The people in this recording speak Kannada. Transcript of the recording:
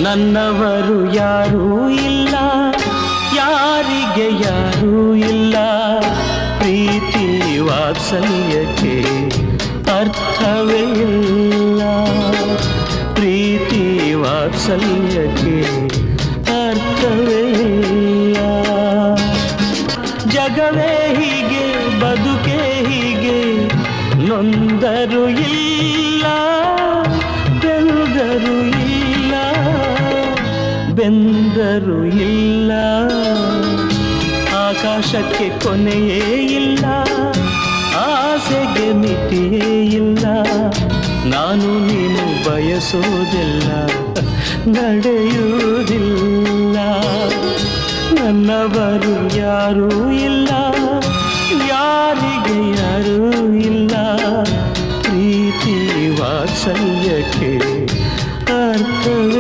ನನ್ನವರು ಯಾರೂ ಇಲ್ಲ, ಯಾರಿಗೆ ಯಾರೂ ಇಲ್ಲ. ಪ್ರೀತಿ ವಾತ್ಸಲ್ಯಕ್ಕೆ ಅರ್ಥವೇ ಇಲ್ಲ, ಪ್ರೀತಿ ವಾತ್ಸಲ್ಯಕ್ಕೆ ಅರ್ಥವೇ ಇಲ್ಲ. ಜಗವೇ ಹೀಗೆ, ಬದುಕೆ ಹೀಗೆ, ನೊಂದರು ಇಲ್ಲ, ಬೆಂದರು ಇಲ್ಲ, ಬೆಂದರು ಇಲ್ಲ. ಆಕಾಶಕ್ಕೆ ಕೊನೆಯೇ ಇಲ್ಲ, ಆಸೆಗೆ ಮಿತಿಯೇ ಇಲ್ಲ. ನಾನು ನೀನು ಬಯಸೋದಿಲ್ಲ, ನಡೆಯುವುದಿಲ್ಲ. ನನ್ನವರು ಯಾರೂ ಇಲ್ಲ, ಯಾರಿಗೆ ಯಾರೂ ಇಲ್ಲ. ಪ್ರೀತಿ ವಾತ್ಸಲ್ಯಕ್ಕೆ ಅರ್ಥವೇ